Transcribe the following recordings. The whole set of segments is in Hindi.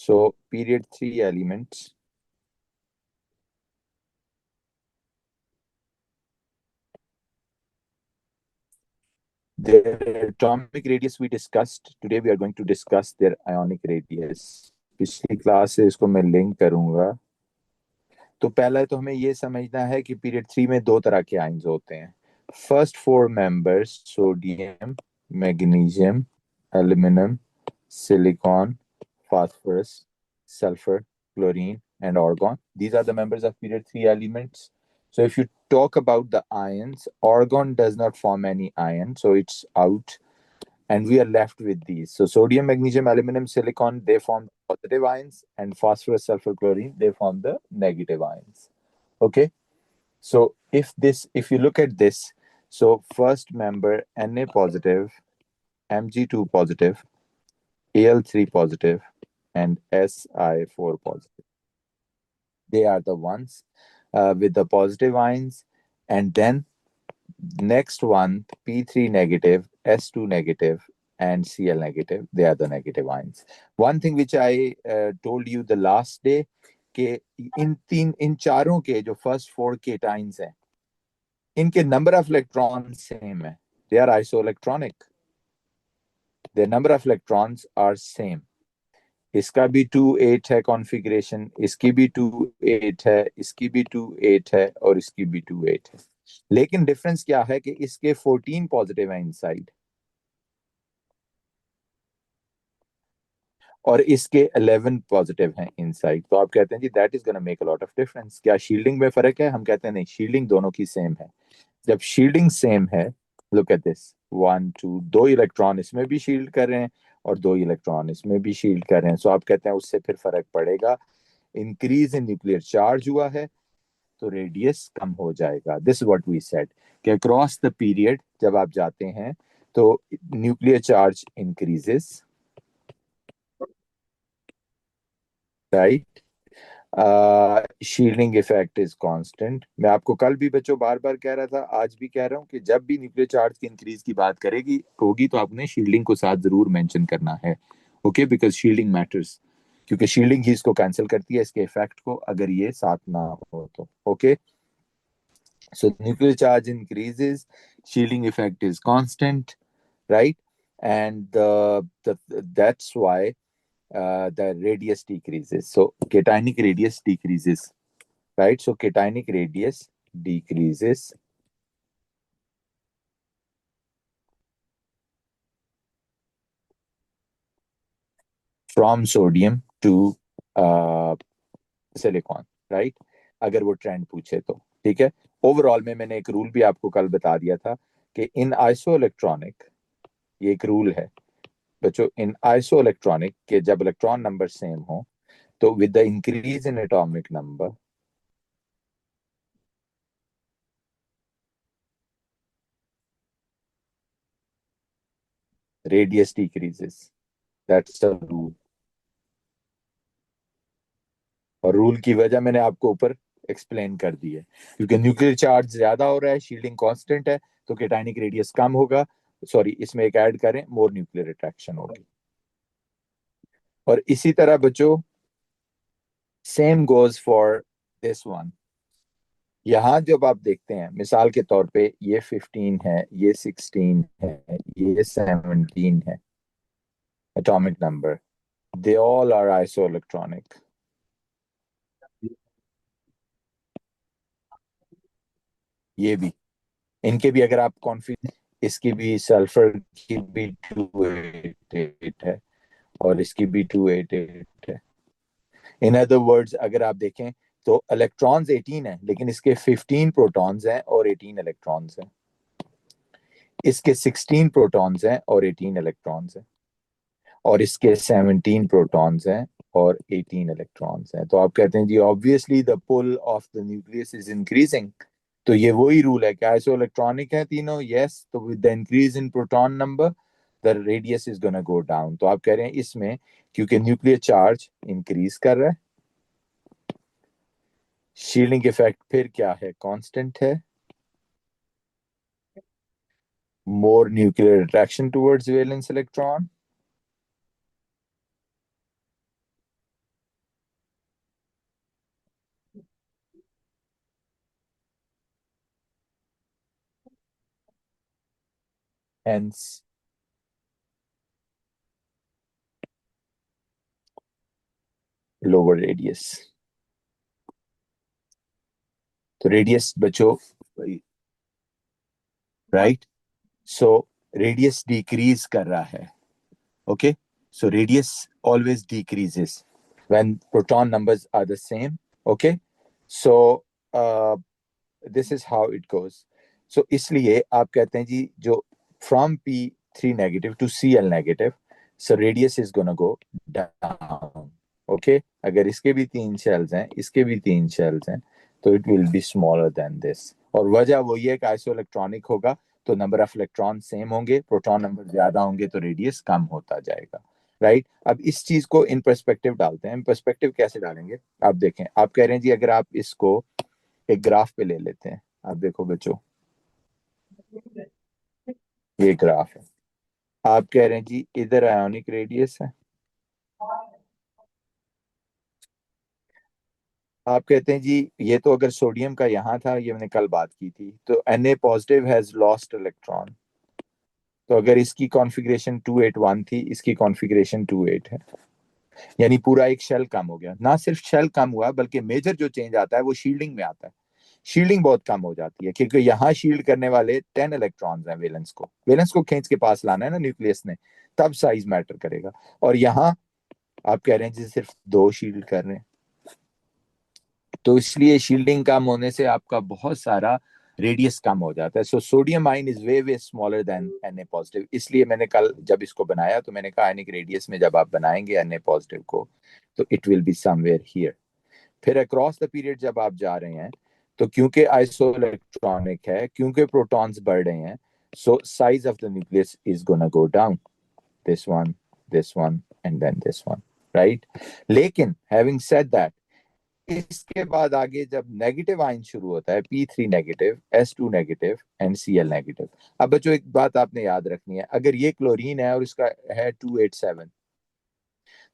So period 3 elements. Their atomic radius we discussed. Today we are going to discuss their ionic radius. पिछली क्लास से इसको मैं लिंक करूंगा. तो पहला तो हमें ये समझना है कि पीरियड 3 में दो तरह के आयन्स होते हैं. First four members sodium, magnesium, aluminium, silicon, phosphorus, sulfur, chlorine, and argon. These are the members of period 3 elements. So if you talk about the ions, argon does not form any ion, so it's out, and we are left with these. So sodium, magnesium, aluminum, silicon, they form positive ions, and phosphorus, sulfur, chlorine, they form the negative ions. Okay. So if you look at this, so first member Na positive, Mg2 positive, Al3 positive, and Si4 positive. They are the ones with the positive ions. And then next one, P3 negative, S2 negative, and Cl negative. They are the negative ions. One thing which I told you the last day, कि इन चारों के जो फर्स्ट फोर केटाइंस हैं, इनके नंबर ऑफ इलेक्ट्रॉन सेम है. They are isoelectronic. their number of electrons are same. इसका भी 2 8 है कॉन्फ़िगरेशन, इसकी भी 2 8 है, इसकी भी 2 8 है, और इसकी भी 2 8 है. लेकिन डिफरेंस क्या है कि इसके 14 पॉजिटिव है इनसाइड और इसके 11 पॉजिटिव हैं इनसाइड. तो आप कहते हैं जी that is gonna make a lot of difference. क्या शील्डिंग में फर्क है? हम कहते हैं नहीं, शील्डिंग दोनों की सेम है. जब शील्डिंग सेम है, लुक एट दिस, 1 2, दो इलेक्ट्रॉन इसमें भी शील्ड कर रहे हैं और दो इलेक्ट्रॉन इसमें भी शील्ड कर रहे हैं. सो आप कहते हैं उससे फिर फर्क पड़ेगा. इंक्रीज इन न्यूक्लियर चार्ज हुआ है तो रेडियस कम हो जाएगा. This is what we said कि अक्रॉस द पीरियड जब आप जाते हैं तो nuclear charge increases, right. Shielding effect is constant. मैं आपको कल भी बच्चों बार बार कह रहा था, आज भी कह रहा हूं कि जब भी न्यूक्लियर चार्ज की इंक्रीज की बात करेगी होगी तो आपने शील्डिंग को साथ जरूर मेंशन करना है. ओके, बिकॉज शील्डिंग मैटर्स, क्योंकि शील्डिंग ही इसको कैंसिल करती है, इसके इफेक्ट को, अगर ये साथ ना हो तो. Okay, so nuclear charge increases, shielding effect is constant, right? And that's why the radius decreases. So cationic radius decreases, right? So cationic radius decreases from sodium to silicon, right? अगर वो ट्रेंड पूछे तो. ठीक है. ओवरऑल में मैंने एक रूल भी आपको कल बता दिया था कि इन आइसो इलेक्ट्रॉनिक, ये एक रूल है बच्चों, इन आइसो इलेक्ट्रॉनिक के जब इलेक्ट्रॉन नंबर सेम हो तो with the increase in atomic number radius decreases. That's the rule. और रूल की वजह मैंने आपको ऊपर एक्सप्लेन कर दी है. क्योंकि न्यूक्लियर चार्ज ज्यादा हो रहा है, शील्डिंग कांस्टेंट है, तो केटाइनिक रेडियस कम होगा. सॉरी, इसमें एक ऐड करें, मोर न्यूक्लियर अट्रैक्शन होगी. और इसी तरह बच्चों same goes for this one. यहाँ जब आप देखते हैं मिसाल के तौर पे ये 15 है, ये 16 है, ये 17 है atomic number, they all are isoelectronic. ये भी, इनके भी अगर आप कॉन्फिडेंस, इसकी भी सल्फर की भी 288 है और इसकी भी 288 है. इन अदर वर्ड्स अगर आप देखें तो इलेक्ट्रॉन्स 18 है, लेकिन इसके 15 प्रोटॉन्स हैं और 18 इलेक्ट्रॉन्स हैं. इसके 16 प्रोटॉन्स हैं और 18 इलेक्ट्रॉन्स हैं. और इसके 17 प्रोटॉन्स हैं और 18 इलेक्ट्रॉन्स हैं. तो आप कहते हैं जी obviously the pull of the nucleus is increasing. तो ये वही रूल है कि आइसो इलेक्ट्रॉनिक है तीनों, यस, तो with the increase in proton number the radius is gonna go down. तो आप कह रहे हैं इसमें क्योंकि न्यूक्लियर चार्ज इंक्रीज कर रहा है, शील्डिंग इफेक्ट फिर क्या है, कांस्टेंट है, more nuclear attraction towards valence electron, hence lower radius. तो रेडियस बचो, राइट? सो रेडियस डिक्रीज कर रहा है. Okay, so radius always decreases when proton numbers are the same. Okay, so uh, this is how it goes. So इसलिए आप कहते हैं जी जो from P3 negative to Cl negative, so radius is gonna go down. Okay, अगर इसके भी 3 shells हैं, इसके भी 3 shells हैं, तो it will be smaller than this. और वजह वही है कि आइसोइलेक्ट्रॉनिक होगा तो नंबर ऑफ इलेक्ट्रॉन सेम होंगे, प्रोटॉन नंबर ज्यादा होंगे तो रेडियस कम होता जाएगा. राइट, अब इस चीज को इन पर्सपेक्टिव डालते हैं. पर्सपेक्टिव कैसे डालेंगे आप देखें. आप कह रहे हैं जी अगर आप इसको एक ग्राफ पे ले लेते हैं, आप देखो बच्चों, ये ग्राफ है. आप कह रहे हैं जी इधर आयोनिक रेडियस है, आप कहते हैं जी ये तो अगर सोडियम का यहाँ था, ये मैंने कल बात की थी, तो Na positive has lost electron. तो अगर इसकी कॉन्फ़िगरेशन 281 थी, इसकी कॉन्फ़िगरेशन 28 है, यानी पूरा एक शेल कम हो गया. ना सिर्फ शेल कम हुआ बल्कि मेजर जो चेंज आता है वो शील्डिंग में आता है. शील्डिंग बहुत कम हो जाती है क्योंकि यहाँ शील्ड करने वाले 10 इलेक्ट्रॉन्स हैं. वैलेंस को खींच के पास लाना है ना न्यूक्लियस ने, तब साइज मैटर करेगा. और यहाँ आप कह रहे हैं जी सिर्फ 2 शील्ड कर रहे हैं, तो इसलिए शील्डिंग कम होने से आपका बहुत सारा रेडियस कम हो जाता है. So sodium ion is way way smaller than Na positive. इसलिए मैंने कल जब इसको बनाया तो मैंने कहा आयनिक रेडियस में जब आप बनाएंगे Na पॉजिटिव को तो it will be somewhere here. फिर अक्रॉस द पीरियड जब आप जा रहे हैं तो क्योंकि आइसोइलेक्ट्रॉनिक है, क्योंकि प्रोटॉन्स बढ़ रहे हैं, so size of the nucleus is gonna go down. This one and then this one, right? लेकिन हैविंग सेड दैट, इसके बाद आगे जब नेगेटिव आयन शुरू होता है, P3 negative, S2 negative and Cl negative. अब बच्चों एक बात आपने याद रखनी है, अगर ये क्लोरीन है और इसका है 287,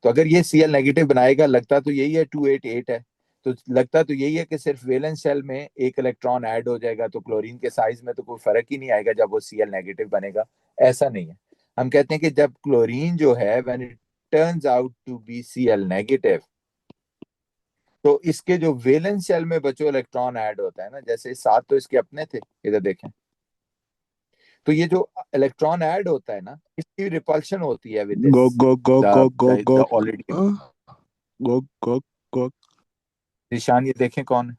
तो अगर ये Cl नेगेटिव बनाएगा, लगता तो यही है 288 है, तो लगता तो यही है कि सिर्फ वैलेंस शेल में एक इलेक्ट्रॉन ऐड हो जाएगा तो क्लोरीन के साइज में तो कोई फर्क ही नहीं आएगा जब वो Cl नेगेटिव बनेगा. ऐसा नहीं है. हम कहते हैं कि जब क्लोरीन जो है when it turns out to be Cl negative, तो इसके जो वैलेंस शेल में बच्चों इलेक्ट्रॉन ऐड होता है ना, जैसे 7 तो इसके अपने थे, इधर देखें, तो ये जो इलेक्ट्रॉन ऐड होता है ना, इसकी रिपल्शन होती है with Go this go go go go the go already. go go go. निशान ये देखें कौन है,